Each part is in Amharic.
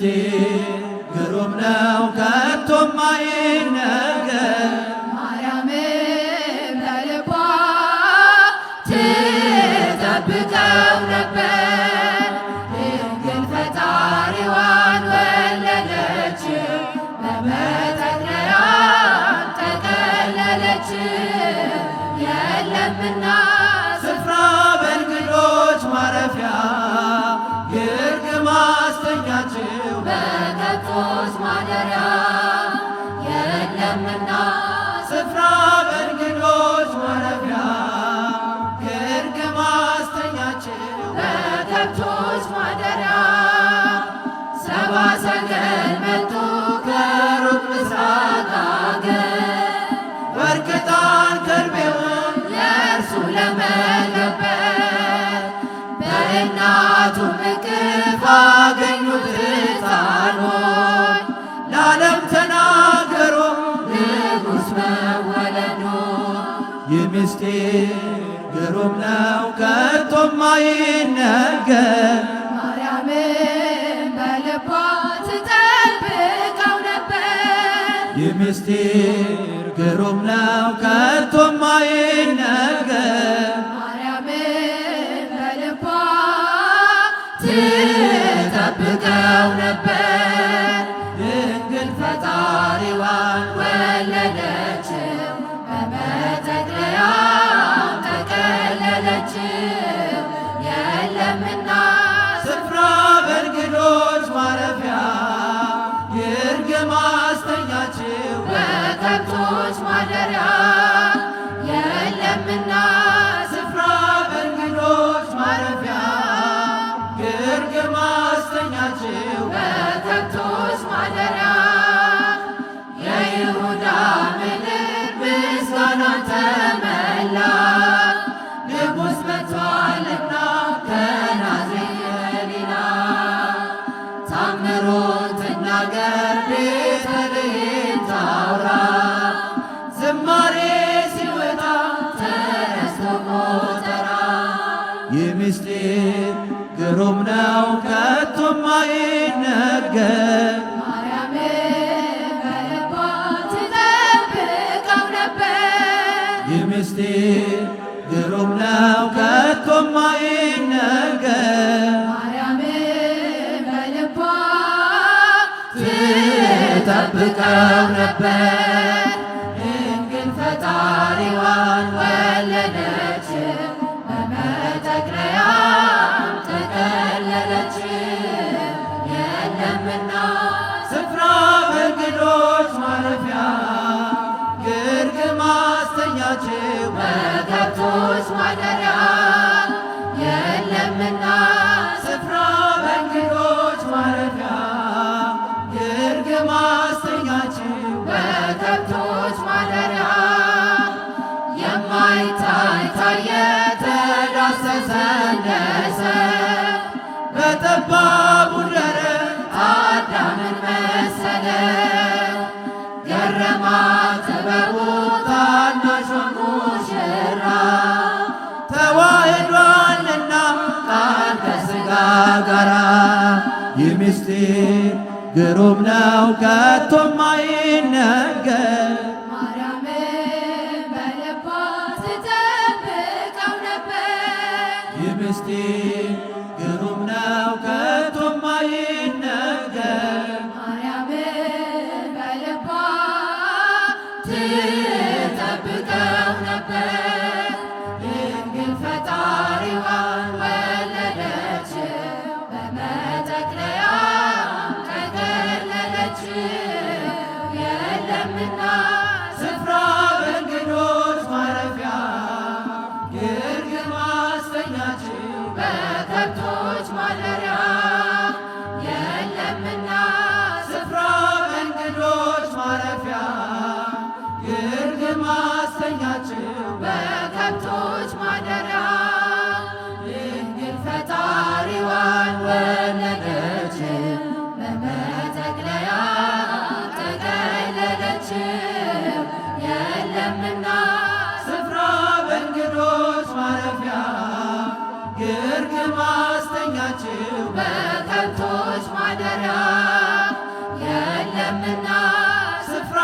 ምስጢር ግሩም ነው ከቶ የማይነገር ማርያምም በልቧ ትጠብቀው ነበር። ድንግል ፈጣሪዋን ወለደችው፣ በመጠቅለያም ተጠለለችው። የለምና ስፍራ በእንግዶች ማረፊያ ይርግ ማስተኛችው በከብቶች ማደሪያ የለምና ስፍራ በእንግዶች ማረፊያ ይርግ ማስተኛችው በከብቶች ማደሪያ። ሰብአ ሰገል መጡ ከሩቅ ምስራቅ አገር፣ ወርቅ ዕጣን ከርቤውን ለእርሱ ለመገበር በእናቱ እቅፍ አገኙት ሕፃኑን። ለዓለም ተናገሩ ንጉሥ መወለዱን ይህ ምስጢር ግሩም ነው ከቶ የማይነገር ማርያምን በልቧ ትጠብቀው ነበር። ይህ ምስጢር ግሩም ነው ከቶ የማይነገር ማርያምን በልቧ ትጠብቀው ነበር። ድንግል ፈጣሪዋን ወለደችው፣ በመጠቅለያም ተጠለለችው። የለምና ስፍራ በእንግዶች ማረፊያ ይርግ ማስተኛችው በከብቶች ማደሪያ የለምና ስፍራ በእንግዶች ማረፊያ ይርግ ማስተኛችው በከብቶች ማደሪያ የይሁዳ ምድር ምስጋናን ተመላ። ንጉሥ መጥቷልና ከናዝሬት ገሊላ። ታምሩን ትናገር ቤተልሔም ታውራ፣ ዝማሬ ሲወጣ ተነስቶ ቆጠራ። ይህ ምስጢር ግሩም ነው ከቶ የማይነገር ማርያምን በልቧ ትጠብቀው ነበር። ይህ ምስጢር ግሩም ነው ከቶ የማይነገር ማርያምን በልቧ ትጠብቀው ነበር። ድንግል ፈጣሪዋን ወለደችው፣ በመጠቅለያም ተጠለለችው። የለምና ስፍራ በእንግዶች ማረፊያ ይርግ ማስተኛችው በከብቶች ማደሪያ የለምና ስፍራ በእንግዶች ማረፊያ ይርግ ማስተኛችው በከብቶች ማደሪያ የማይታይ ታየ ተዳሰሰ እንደሰ በጠባቡ ደረት አዳምን መሰለ። ገረማ ጥበቡ ታናሿ ሙሽራ ተዋህዷልና ቃል ከሥጋ ጋራ ይህ ምስጢር ግሩም ነው ከቶ የማይነገር ማርያምን በልቧ ትጠብቀው ነበር። ይህ ምስጢር ግሩም ነው ከቶ የማይነገር ማርያምን በልቧ ትጠብቀው ነበር። ድንግል ፈጣሪዋን ወለደችው፣ በመጠቅለያም ተጠለለችው። የለምና ስፍራ በእንግዶች ማረፊያ ይርግ ማስተኛችው በከብቶች ማደሪያ የለምና ስፍራ በእንግዶች ማረፊያ ይርግ ማስተኛችው በከብቶች ማደሪያ ድንግል ፈጣሪዋን ወለደችው፣ በመጠቅለያም ተጠለለችው። የለምና ስፍራ በእንግዶች ማረፊያ ይርግ ማስተኛችው በከ የከብቶች ማደሪያ የለምና ስፍራ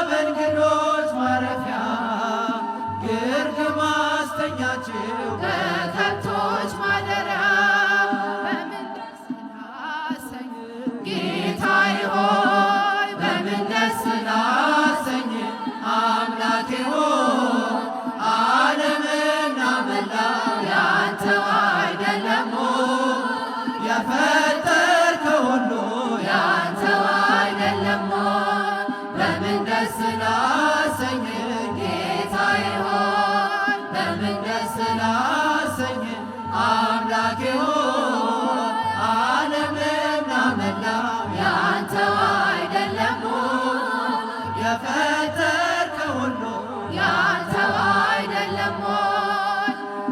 በእንግዶች ማረፊያ ግርግም አስተኛችው በከብቶች ማደሪያ በምን ደስ ላሰኝ ጌታዬ ሆይ በምን ደስ ላሰኝ አምላኬ ሆይ ዓለምና መላው ያንተው አይደለም የፈጠርከው ሁሉ ያንተው አይደለም በምን ደስ ላሰኝ ጌታዬ ሆይ በምን ደስ ላሰኝ አምላኬ ሆይ ዓለምና መላው ያንተው አይደለም የፈጠርከው ሁሉ ያንተው አይደለም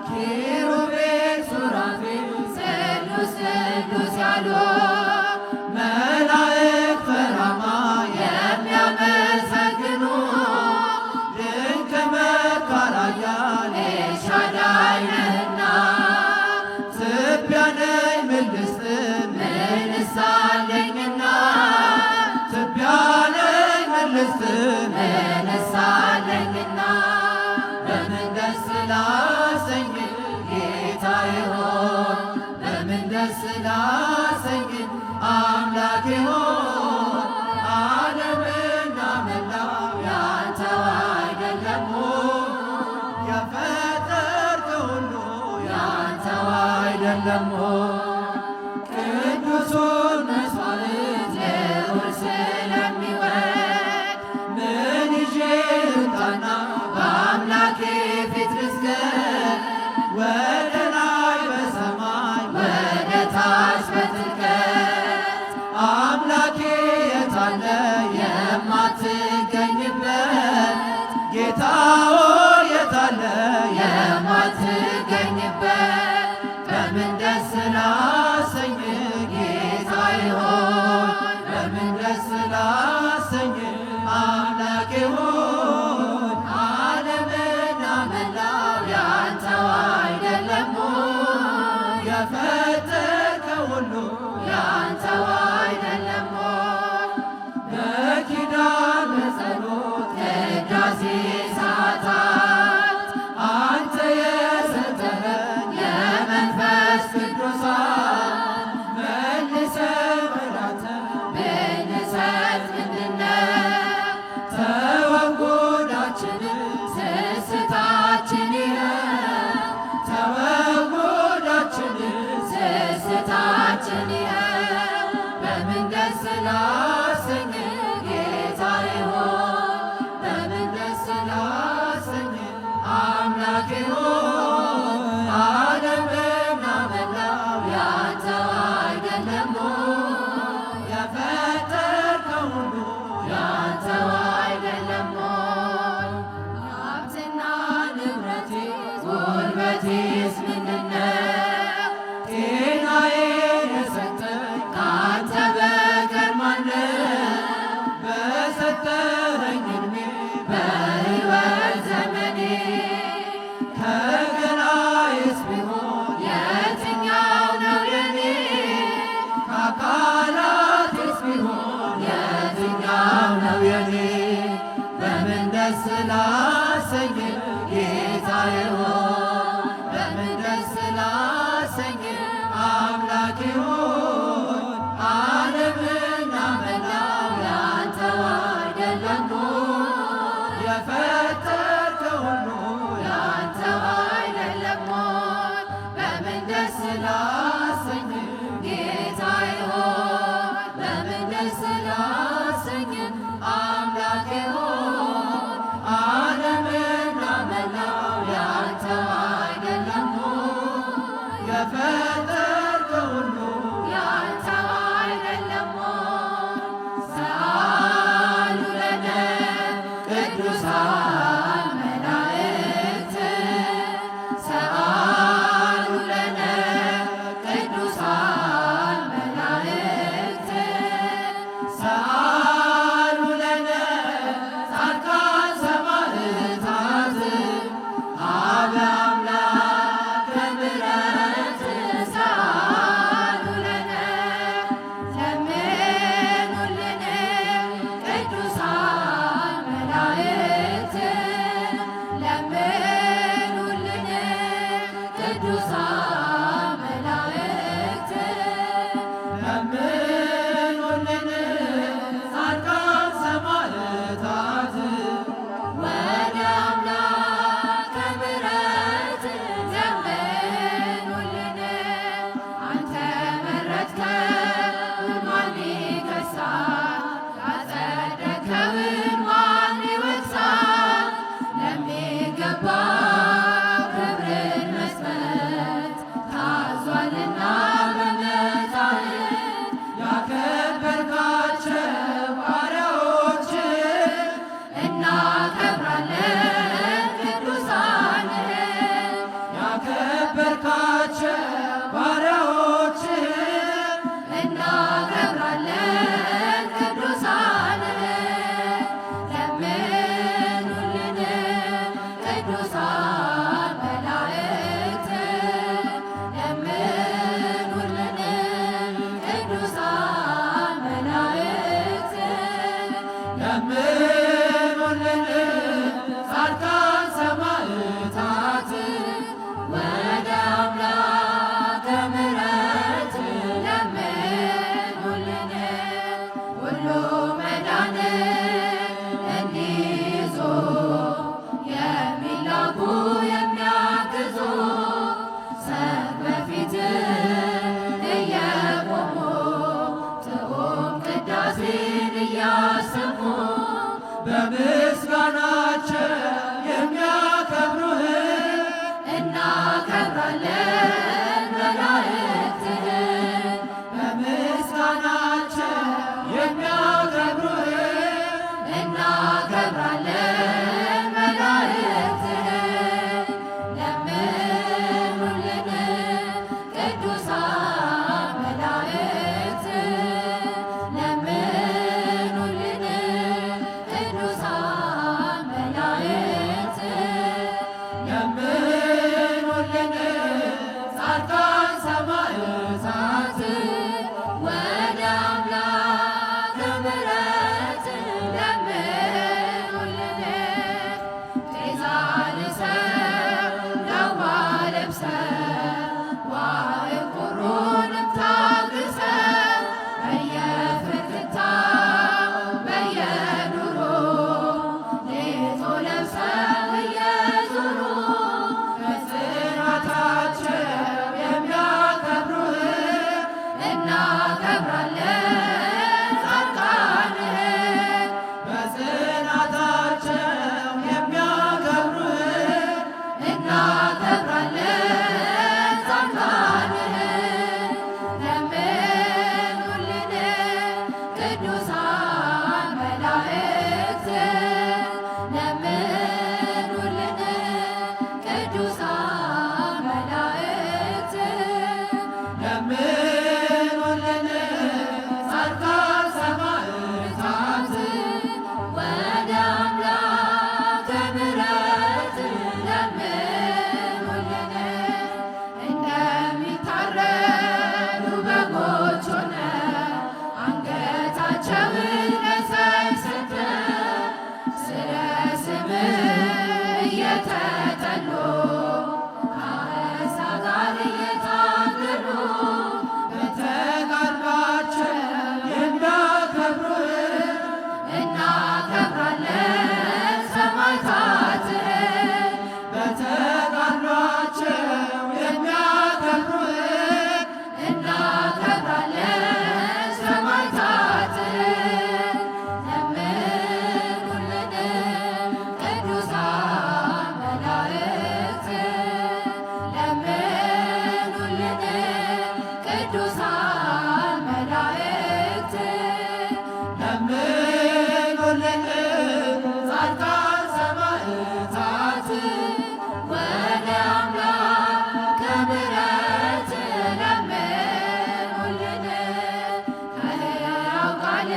ኪሩቤል ሱራፌል ቅዱስ ቅዱስ ያሉ መላእክት በራማ የሚያመሰግኑ ድንቅ መካር ኃያል ኤልሻዳይ ነህና ትቢያ ነኝ ምን ልስጥ ምንስ አለኝና ትቢያ ነኝ ምን ልስጥ ምንስ አለኝና በምን ደስ ላሰኝ ጌታዬ ሆይ በምን ደስ ላሰኝ አምላኬ ሆይ ዓለምና መላው ያንተው አይደለም የፈጠርከው ሁሉ ያንተው አይደለም ቅዱሱን መስዋዕት ልዑል ስለሚወድ ምን ይዤ ልምጣና በአምላኬ ፊት ልስገድ ወደ ላይ በሰማይ ወደ ታች በጥልቀት አምላኬ የታለ የማትገኝበት ጌታ ሆይ የታለ የማትገኝበት በምን ደስ ላሰኝ ጌታዬ ሆይ በምን ደስ ላሰኝ አምላኬ ሆይ ዓለምና መላው ያንተው አይደለም የፈጠርከው ሁሉ ያንተው አይደለም በኪዳን በጸሎት ቅዳሴ ሰዓታት አንተ የሰጠኸኝ የመንፈስ ቅዱሳን መልሰህ ወዳንተ ብንሰጥ ምንድነው ተወጉዳችንን ስስታችን ይኸው ተወጉዳችንን ስስታችን ይኸው በምን ደስ ላሰኝ ጌታዬ ሆይ በምን ደስ ላሰኝ አምላኬ ሆይ ዓለምና መላው ያንተው አይደለም የፈጠርከው ሁሉ ያንተው አይደለም ሀብትና ንብረቴ ጉልበቴስ ምንድነው ጤናዬን የሰጠኝ ከአንተ በቀር ማነው በሰጠኸኝ ዕድሜ በሕይወት ዘመኔ ከገላዬስ ቢሆን የትኛው ነው የኔ ከአካላቴስ ቢሆን የትኛው ነው የኔ በምን ደስ ላሰኝ ጌታዬ ሆይ በምን ደስ ላሰኝ አምላኬ ሆይ ዓለምና መላው ያንተው አይደለም የፈጠርከው ሁሉ ያንተው አይደለም በምን ደስ ላሰኝ ጌታዬ ሆይ በምን ደስ ላሰኝ አምላኬ ሆይ ዓለምና መላው ያንተው አይደለም የፈጠርከው ሁሉ እናከብራለን ጻድቃንህን በጽናታቸው የሚያከብሩህ እናከብራለን ጻድቃንህን ለምኑልን ቅዱሳን መላእክት ለምኑልን ቅዱሳን መላእክት ለምኑልን ጻድቃን ሰማዕታት ወደ አምላከ ምሕረት ለምኑልን እንደሚታረዱ በጎች ሆነው አንገታቸውን ለሰይፍ ሰጥተው ስለ ስምህ እየተጠሉ ከአሕዛብ ጋር እየታገሉ በተጋድሏቸው የሚያከብሩህ እናከብራለን ሰማዕታትህን በተጋድሏቸው የሚያከብሩህ እናከብራለን ሰማዕታትህን ለምኑልን ቅዱሳን መላእክት ለምኑልን ቅዱሳን መላእክት ለምኑልን ጻድቃን ሰማዕታት ወደ አምላከ ምሕረት ለምኑልን ከሕያው ቃል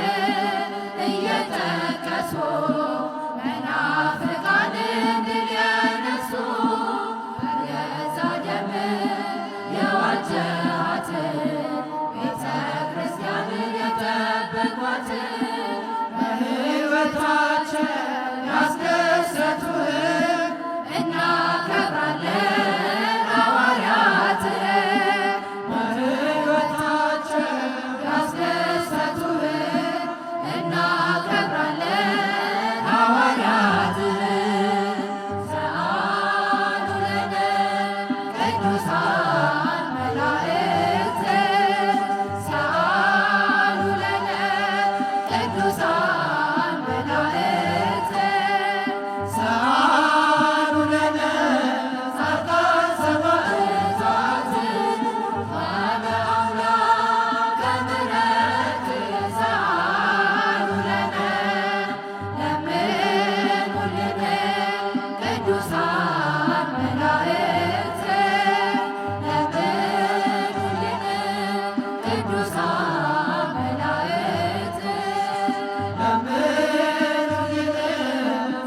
እየጠቀሱ መናፍቃንን ድል የነሱ በገዛ ደምህ የዋጀሃትን ቤተ ክርስቲያንን የጠበቋትን በሕይወታቸው ያስደሰቱህ እናከብራለን ሐዋርያትህን በሕይወታቸው ያስደሰቱህን እናከብራለን ሐዋርያትህን ሰአሉ ለነ ቅዱሳን መላእክት ሰአሉ ለነ ቅዱሳን መላእክት ሰአሉ ለነ ጻድቃን ሰማዕታት ወደ አምላከ ምሕረት ሰአሉ ለነ ለምኑልን ቅዱሳን መላእክት ለምኑልን ቅዱሳን መላእክት ለምኑልን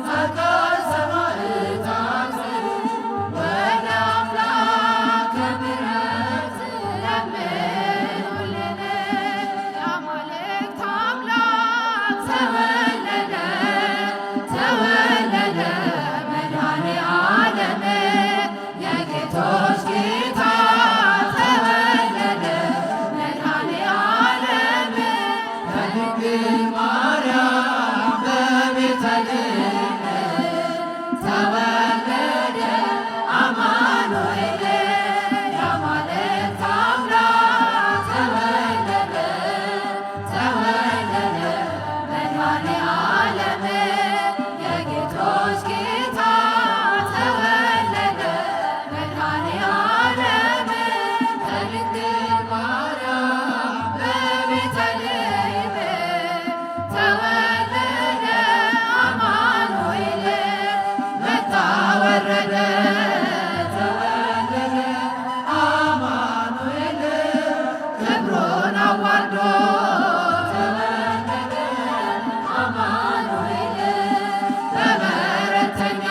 ጻድቃን ሰማዕታት ወደ አምላከ ምሕረት ለምኑልን የአማልክት አምላክ ተወለደ ተወለደ መድኃኔዓለም የጌቶች ጌታ ተወለደ መድኃኔዓለም ከድንግል ማርያም በቤተልሔም ተወለደ አማኑኤል የአማልክት አምላክ ተወለደ ተወለደ መድኃኔዓለም የጌቶች ጌታ ተወለደ መድኃኔዓለም ከድንግል ማርያም በቤተልሔም ተወለደ አማኑኤል መጣ ወረደ ተወለደ አማኑኤል ክብሩን አዋርዶ ተወለደ አማኑኤል በበረተኛ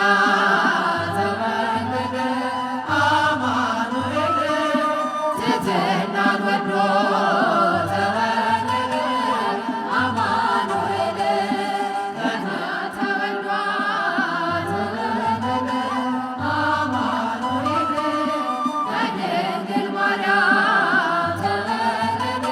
ተወለደ አማኑኤል ትሕትናን ወዶ ተወለደ አማኑኤል ከእኛ ተወልዷል ተወለደ አማኑኤል ከድንግል ማርያም ተወለደ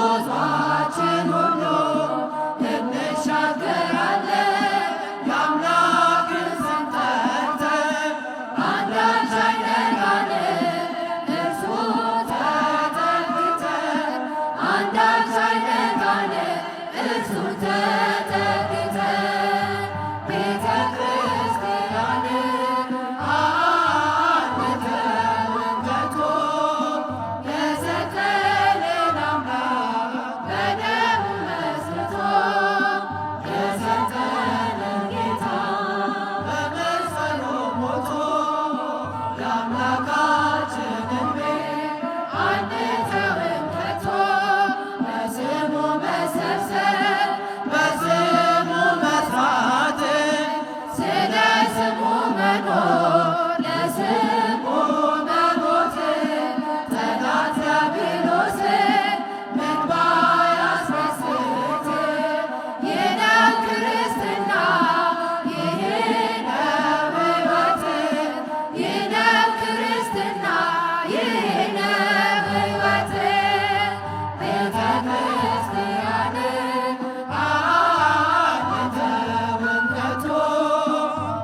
ጉዟችን ሁሉ እንሻገራለን የአምላክን ስም ጠርተን አንዳች አይነካንም እርሱ ተጠግተን አንዳች አይነካንም እርሱ ተጠግተን ቤተ ክርስቲያንን አንተውም ከቶ የሰጠንን አምላክ በደሙ መስርቶ የሰጠንን ጌታ በመስቀሉ ሞቶ የአምላካችንን ቤት አንተውም ከቶ በስሙ መሰብሰብ በስሙ መስራት ስለ ስሙ መኖር ለስሙ መሞት ጠላት ዲያብሎስን ምን ባያስደስት ይህ ነው ክርስትና ይህ ነው ሕይወት ይህ ነው ክርስትና ይህ ነው ሕይወት ቤተ ክርስቲያንን አንተውም ከቶ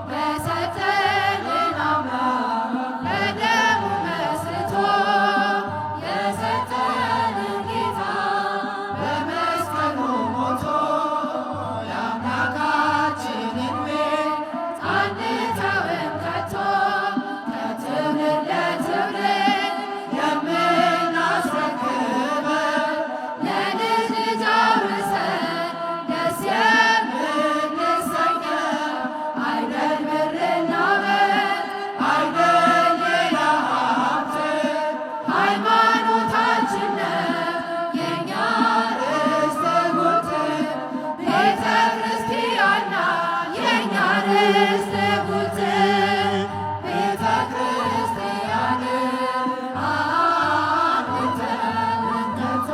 በሰጠንን አምላክ በደሙ መስርቶ የሰጠንን ጌታ በመስቀሉ ሞቶ የአምላካችንን ቤት አንተውም ከቶ ከትውልድ ለትውልድ የምናስረክበው ለልጅ ልጅ አውርሰን ደስ የምንሰኘው አይደል ብርና ወርቅ አይደል ሌላ ሀብት ሃይማኖታችን ነው የእኛ ርስት ጉልት ቤተ ክርስቲያን ናት የእኛ ርስት ጉልት ቤተ ክርስቲያንን አንተውም ከቶ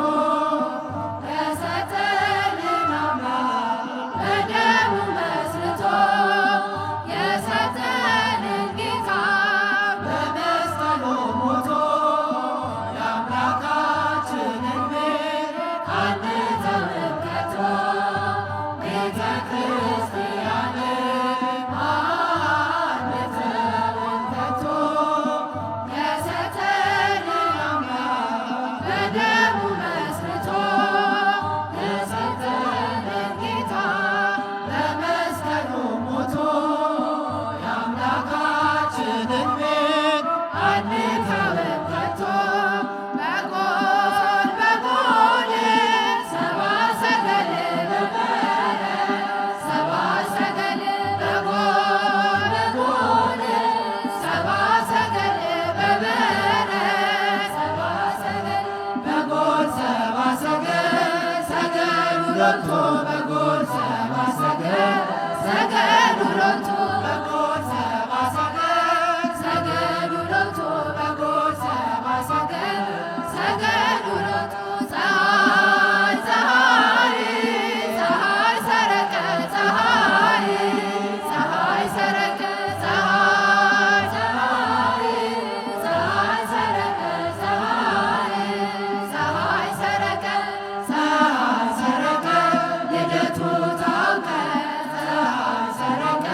የሰጠንን አምላክ በደሙ መስርቶ የሰጠንን ጌታ በመስቀሉ ሞቶ የአምላካችንን ቤት አንተውም ከቶ ቤተ ክርስቲያንን አንተውም ከቶ የሰጠንን አምላክ በደሙ መስርቶ የሰጠንን ጌታ በመስቀሉ ሞቶ የአምላካችንን ቤት አንተውም ከቶ በጎል በጎል ሰብአ ሰገል በበረ ሰብአ ሰገል በጎል በጎል ሰብአ ሰገል በበረ ሰብአ ሰገል በጎል ሰብአ ሰገል ሰገሉ ሎቱ በጎል ሰብአ ሰገል ሰገዱ ሎቱ በጎል ሰብአ ሰገል ሰገዱ ሎቱ በጎል ሰብአ ሰገል ሰገዱ ሎቱ ፀሐይ ፀሐይ ፀሐይ ሰረቀ ፀሐይ ፀሐይ ሰረቀ ፀሐይ ፀሐይ ፀሐይ ሰረቀ ፀሐይ ፀሐይ ሰረቀ ፀሐይ ሰረቀ ልደቱ ታውቀ ፀሐይ ሰረቀ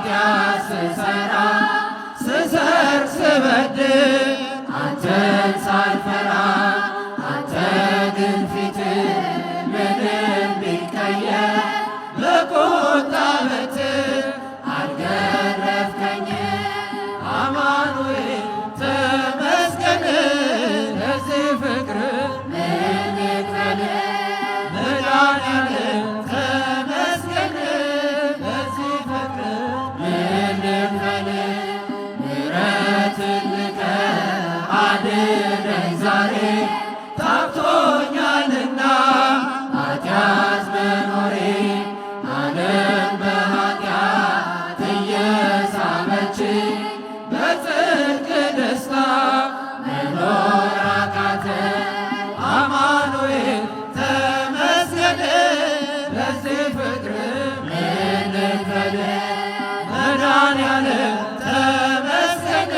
ኃጢአት ስሰራ ስሰርቅ ስበድል አንተን ሳልፈራ አንተ ግን ፊትህ ምንም ቢቀየር በቁጣ በትር አልገረፍከኝ። አማኑኤል ተመስገን ለዚህ ፍቅር ምን ልክፈል? መድኃኒዓለም ተመስገን ለዚህ ፍቅር ምን ልክፈል? ምሕረትን ልከህ አድነኝ ዛሬ ታክቶኛልና ኃጢአት መኖሬ ዓለም በኃጢአት እየሳበችኝ በጽድቅ ደስታ መኖር አቃተኝ። አማኑኤል ተመስገን ለዚህ ፍቅር ምን ልክፈል? መድኃኒዓለም ተመስገን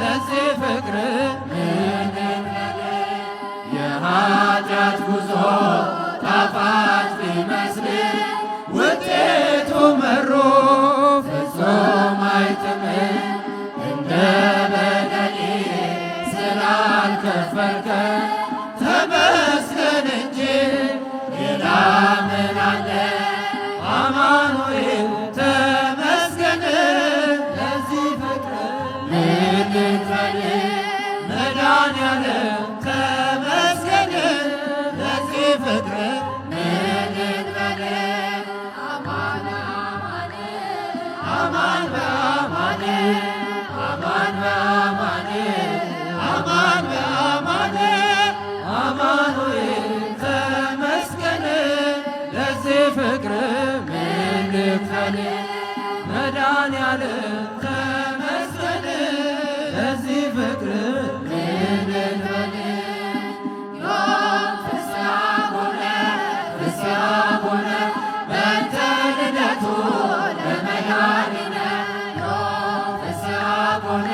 ለዚህ ፍቅር ምን ልክፈል? የኃጢአት ጉዞ ጣፋጭ ቢመስል ውጤቱ መሮ ፍጹም አይጥምም። እንደ በደሌ ስላልከፈልከኝ ተመስገን እንጂ ሌላ ምን አለ? አማኑኤል ተመስገን ለዚህ ፍቅር ምን ልክፈል? መድኃኒዓለም ተመስገን ለዚህ ፍቅር ምን ልክፈል? አማን በአማን አማን በአማን አማን በአማን አማኑኤል ተመስገን ለዚህ ፍቅር ምን ልክፈል? መድኃኒዓለም ተመስገን ለዚህ ፍቅር ምን ልክፈል? ዮም ፍስሐ ኮነ ፍስሐ ኮነ በእንተ ልደቱ ለመድኃኒነ ዮም ፍስሐ ኮነ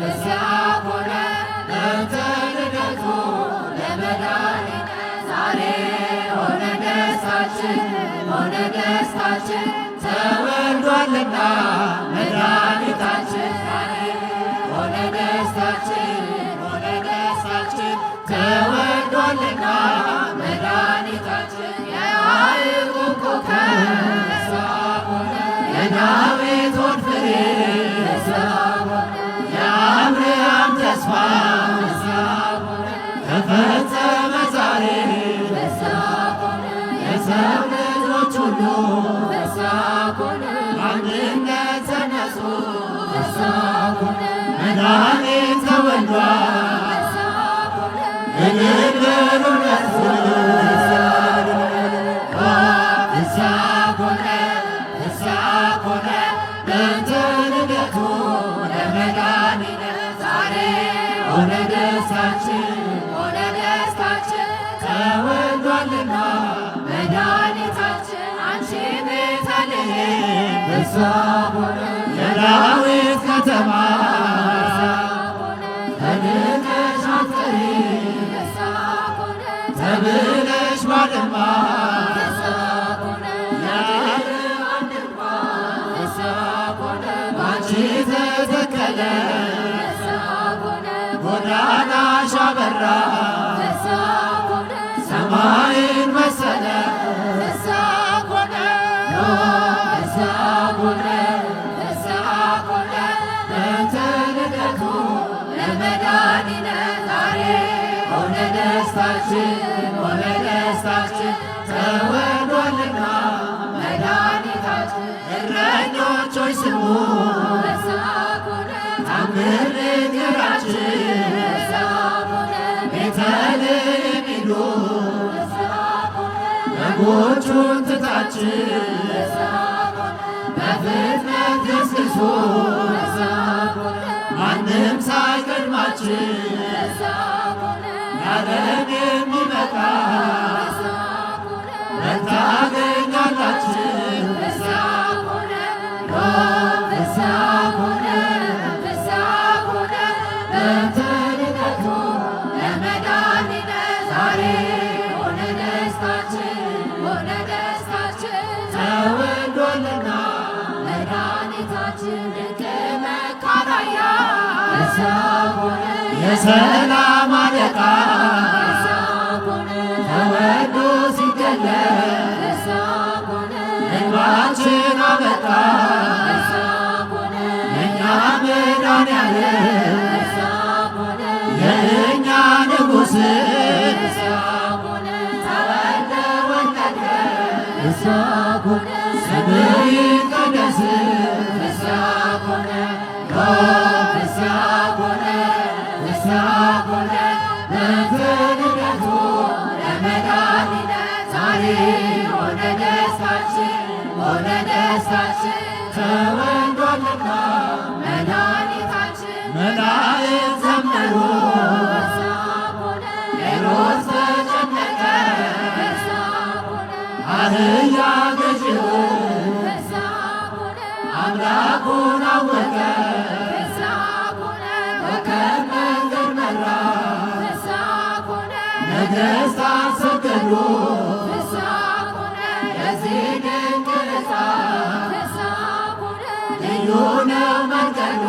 ፍስሐ ኮነ በእንተ ልደቱ ለመድኃኒነ ዛሬ ሆነ ደስታችን ሆነ ደስታችን ተወልዷልና መድኃኒታችን ዛሬ ሆነ ደስታችን ሆነ ደስታችን ተወልዷልና መድኃኒታችን የያዕቆብ ኮከብ ፍስሐ ኮነ የዳዊት ሆድ ፍሬ ፍስሐ ኮነ የአብርሃም ተስፋ ፍስሐ ኮነ ተፈጸመ ዛሬ ፍስሐ ኮነ የሰው ልጆች ሁሉ ፍስሐ ኮነ አንድነት ተነሱ ፍስሐ ኮነ መድኃኒት ተወልዷል ፍስሐ ኮነ እልል በሉ ለእርሱ ፍስሐ ኮነ ፍስሐ ኮነ በእንተ ልደቱ ለመድኃኒነ ዛሬ ሆነ ደስታችን ሆነ ደስታችን ተወልዷልና መድኃኒታችን አንቺ ቤተልሔም ፍስሐ ኮነ የዳዊት ከተማ ተንቀሽ አትቀሪ ተብለሽ ባድማ የአብርሃም ድንኳን ባንቺ ተተከለ ጎዳናሽ አበራ ሰማይን መሰለ ፍስሐ ኮነ ፍስሐ ኮነ ፍስሐ ኮነ በእንተ ልደቱ ለመድኃኒነ ዛሬ ሆነ ደስታችን ሆነ ደስታችን ተወልዷልና መድኃኒታችን እረኞች ሆይ ስሙ ፍስሐ ኮነ ታምር ንገራችን ፍስሐ ኮነ ቤተልሔም ሂዱ በጎቹን ትታችን በፍጥነት ገስግሱ ማንም ሳይቀድማችን ያለን የሚበቃ መታገኛላችን ፍስሐ ኮነ ፍስሐ ኮነ ፍስሐ ኮነ በእንተ ልደቱ ለመድኃኒነ ዛሬ ሆነ ደስታችን ሆነ ደስታችን ተወልዷልና መድኃኒነ ድንቅ መካራያ የሰላም አለቃ ተወልዶ ሲገለጽ እንባችን አበቃ የእኛ መድኃኒዓለም የእኛ ንጉሥ ተወልደ ወለደ ስምህ ይቀደስ በትንቢቱ ለመድኃኒነ ዛሬ ሆነ ደስታችን ተወልዷልና መድኃኒታችን መላእክት ዘመሩ ሄሮድስ ተጨነቀ አህያ ገዢው አምላኩን አወቀ በከመ መንገድ መራ ነገሥታት ሰገዱ የዚህ ድንቅ ሕፃን ልዩ ነው መንገዱ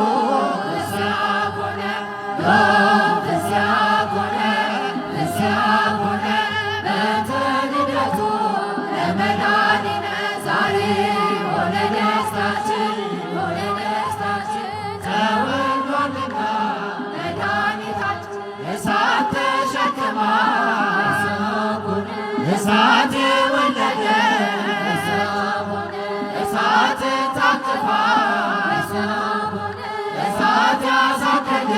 በትንቢቱ ለመድኃኒነ ዛሬ ሆነ ደስታችን ተወልዷልና መድኃኒታችን እሳት ተሸክማ እሳት የወለደ እሳት ታቅፋ እሳት ያሳደገ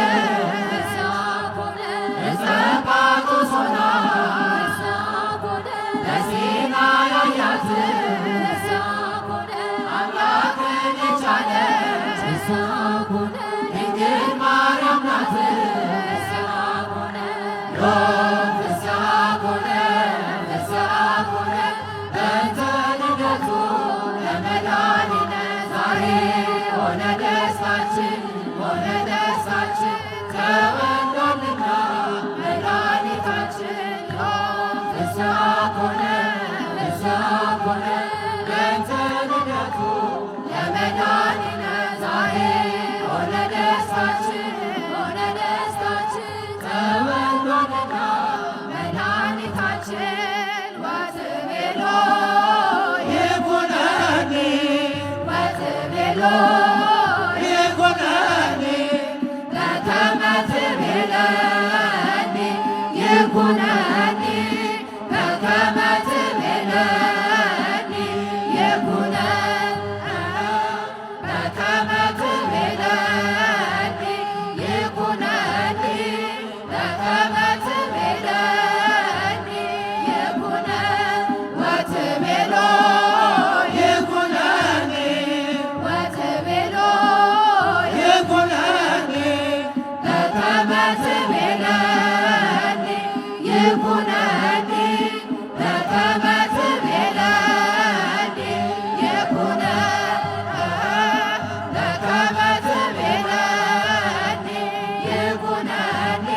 እጸጳጦስ ሆና በሲና ያያት አምላክን የቻለች ድንግል ማርያም ናት። በትንቢቱ ለመድኃኒነ ዛሬ ሆነ ደስታችን ተወልዷልና መድኃኒታችን ፍስሐ ኮነ በትንቢቱ ለመድኃኒነ ዛሬ ሆነ ደስታችን ተወልዷልና መድኃኒታችን ወትቤሎ ይኩነኒ በከመ ትቤለኒ ይኩነኒ በከመ ትቤለኒ በከመ ትቤለኒ ይኩነኒ በከመ ትቤለኒ ወትቤሎ በከመ ትቤለኒ ይኩነኒ በከመ ትቤለኒ በከመ ትቤለኒ ይኩነኒ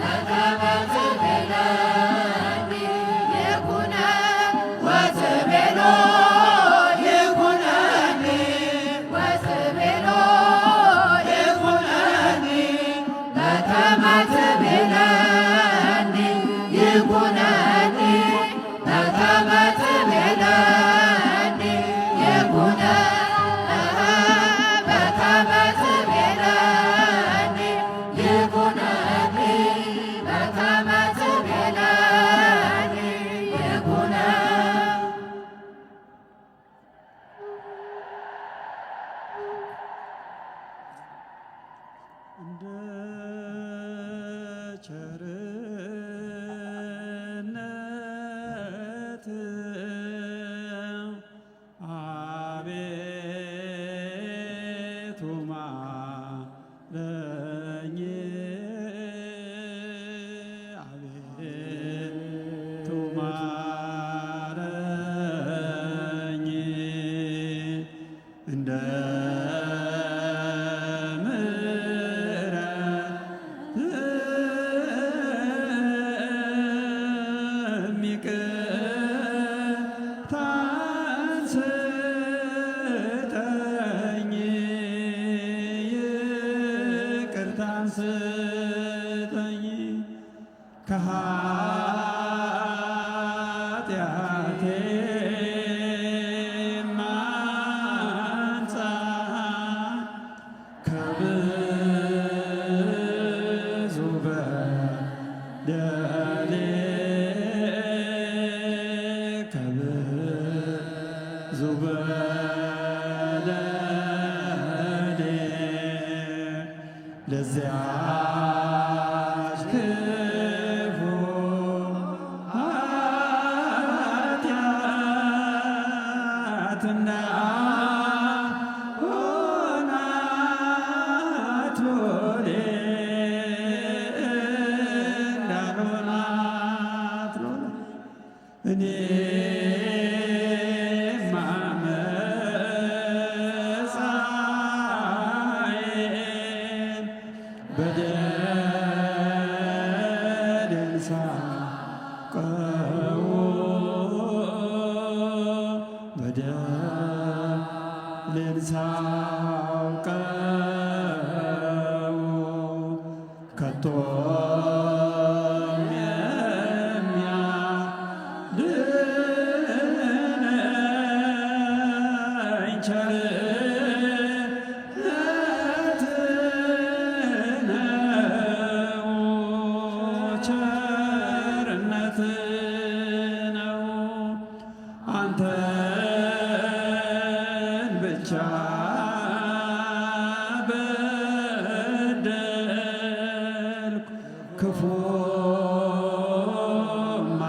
በከመ ትቤለኒ ወትቤሎ በከመ ትቤለኒ ይኩነኒ በከመ ትቤለኒ በከመ ትቤለኒ ይኩነኒ በከመ ትቤለኒ እንደ ቸርነት አቤቱ ማረኝ አቤቱ ማረኝ እንደ ምሕረትህ ስጠኝ ከኃጢአቴ ማንጻት ከብዙ በደሌ ከብዙ በደሌ ለዚያች ክፉ ኃጢአትና ሆናት ሎሌ እንዳልሆናት ሎሌ እኔማ መጻኤን በደሌን ሳውቀው በደሌን ሳውቀው ከቶም የሚያድነኝ ቸርነት ነው ቸርነት ነው አንተን ብቻ በደልኩ ክፉም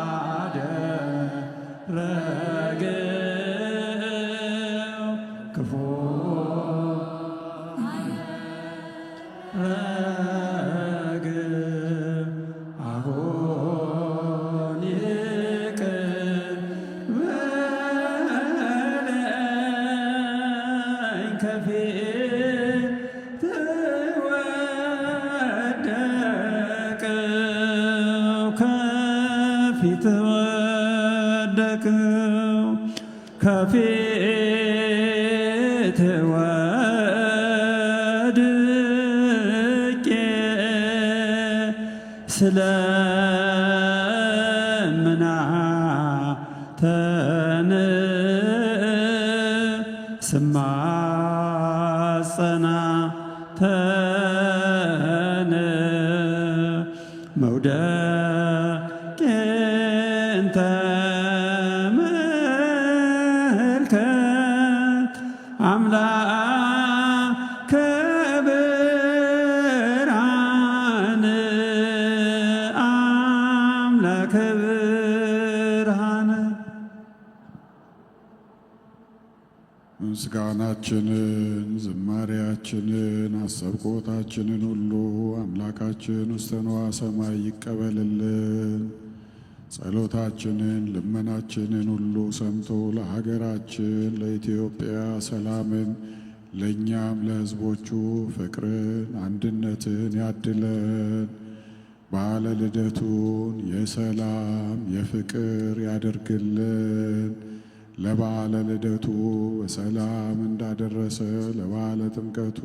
አደረግሁ ክፉ አደረግሁ አሁን ይቅር በለኝ ከፊት ወደቅሁ ከፊት ወደቅሁ ከፊት ወድቄ ስለምናተን ስማጸናተን መውደቄን ተመልከት አምላከ ብርሃን አምላከ ብርሃን ምስጋናችንን ዝማሬያችንን አሰብኮታችንን ሁሉ አምላካችን ውስተ ንዋየ ሰማይ ይቀበልልን። ጸሎታችንን ልመናችንን ሁሉ ሰምቶ ለሀገራችን ለኢትዮጵያ ሰላምን ለእኛም ለሕዝቦቹ ፍቅርን አንድነትን ያድለን። በዓለ ልደቱን የሰላም የፍቅር ያደርግልን። ለበዓለ ልደቱ በሰላም እንዳደረሰ ለበዓለ ጥምቀቱ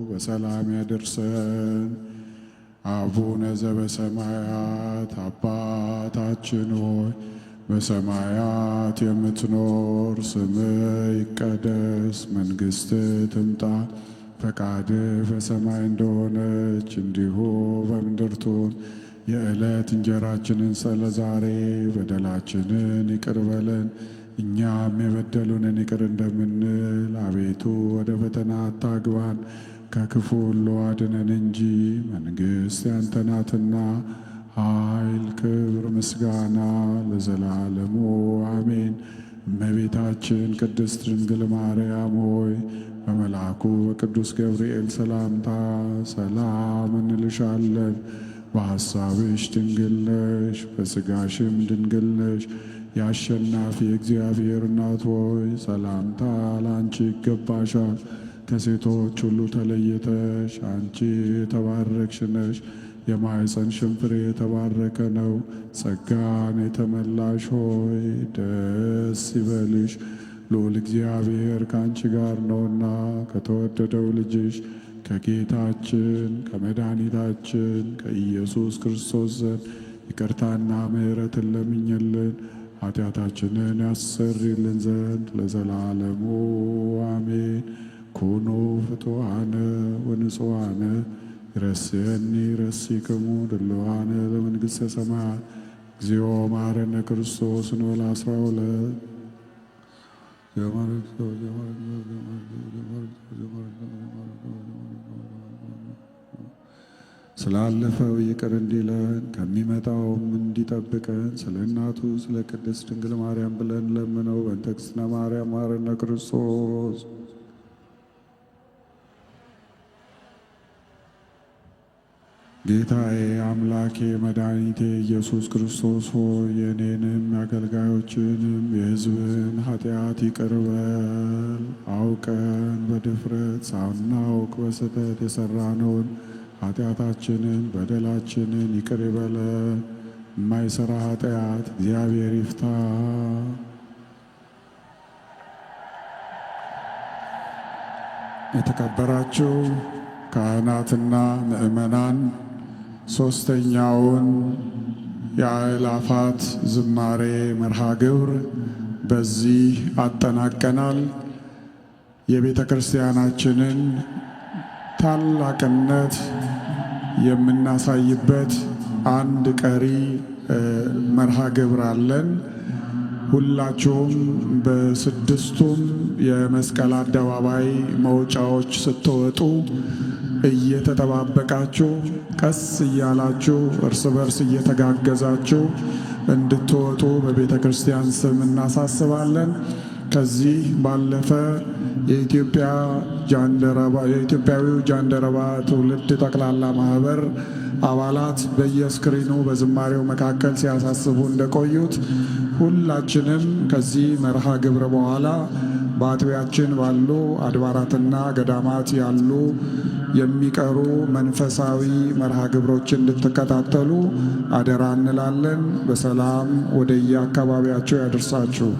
በሰላም ያደርሰን። አቡነ ዘበሰማያት አባታችን ሆይ በሰማያት የምትኖር ስምህ ይቀደስ፣ መንግሥትህ ትምጣ፣ ፈቃድህ በሰማይ እንደሆነች እንዲሁ በምድር ትሁን። የዕለት እንጀራችንን ስጠን ዛሬ፣ በደላችንን ይቅር በለን እኛም የበደሉንን ይቅር እንደምንል፣ አቤቱ ወደ ፈተና አታግባን ከክፉ ሁሉ አድነን እንጂ መንግሥት ያንተ ናትና ኃይል፣ ክብር፣ ምስጋና ለዘላለሙ አሜን። እመቤታችን ቅድስት ድንግል ማርያም ሆይ በመልአኩ በቅዱስ ገብርኤል ሰላምታ ሰላም እንልሻለን። በሐሳብሽ ድንግል ነሽ፣ በሥጋሽም ድንግል ነሽ። የአሸናፊ እግዚአብሔር እናት ሆይ ሰላምታ ላንቺ ይገባሻል። ከሴቶች ሁሉ ተለይተሽ አንቺ የተባረክሽ ነሽ። የማኅፀንሽም ፍሬ የተባረከ ነው። ጸጋን የተመላሽ ሆይ ደስ ይበልሽ፣ ልዑል እግዚአብሔር ከአንቺ ጋር ነውና ከተወደደው ልጅሽ ከጌታችን ከመድኃኒታችን ከኢየሱስ ክርስቶስ ዘንድ ይቅርታና ምሕረትን ለምኝልን ኃጢአታችንን ያሰርይልን ዘንድ ለዘላለሙ አሜን። ኩኑ ፍቱሐነ ወንጹሐነ ይረስየኒ ይረሲክሙ ድሉዋነ ለመንግሥተ ሰማያት እግዚኦ መሐረነ ክርስቶስ እንበል 12 ስላለፈው ይቅር እንዲለን ከሚመጣውም እንዲጠብቀን ስለ እናቱ ስለ ቅድስት ድንግል ማርያም ብለን ለምነው። በእንተ እግዝእትነ ማርያም መሐረነ ክርስቶስ። ጌታዬ አምላኬ መድኃኒቴ ኢየሱስ ክርስቶስ ሆይ የእኔንም የአገልጋዮችንም የሕዝብን ኃጢአት ይቅር በል። አውቀን በድፍረት ሳናውቅ በስህተት የሠራነውን ኃጢአታችንን በደላችንን ይቅር ይበለን። የማይሠራ ኃጢአት እግዚአብሔር ይፍታ። የተከበራችሁ ካህናትና ምእመናን ሦስተኛውን የአእላፋት ዝማሬ መርሃ ግብር በዚህ አጠናቀናል። የቤተ ክርስቲያናችንን ታላቅነት የምናሳይበት አንድ ቀሪ መርሃ ግብር አለን። ሁላችሁም በስድስቱም የመስቀል አደባባይ መውጫዎች ስትወጡ እየተጠባበቃችሁ ቀስ እያላችሁ እርስ በርስ እየተጋገዛችሁ እንድትወጡ በቤተ ክርስቲያን ስም እናሳስባለን። ከዚህ ባለፈ የኢትዮጵያዊው ጃንደረባ ትውልድ ጠቅላላ ማህበር አባላት በየስክሪኑ በዝማሬው መካከል ሲያሳስቡ እንደቆዩት ሁላችንም ከዚህ መርሃ ግብር በኋላ በአጥቢያችን ባሉ አድባራትና ገዳማት ያሉ የሚቀሩ መንፈሳዊ መርሃ ግብሮችን እንድትከታተሉ አደራ እንላለን። በሰላም ወደየ አካባቢያቸው ያደርሳችሁ።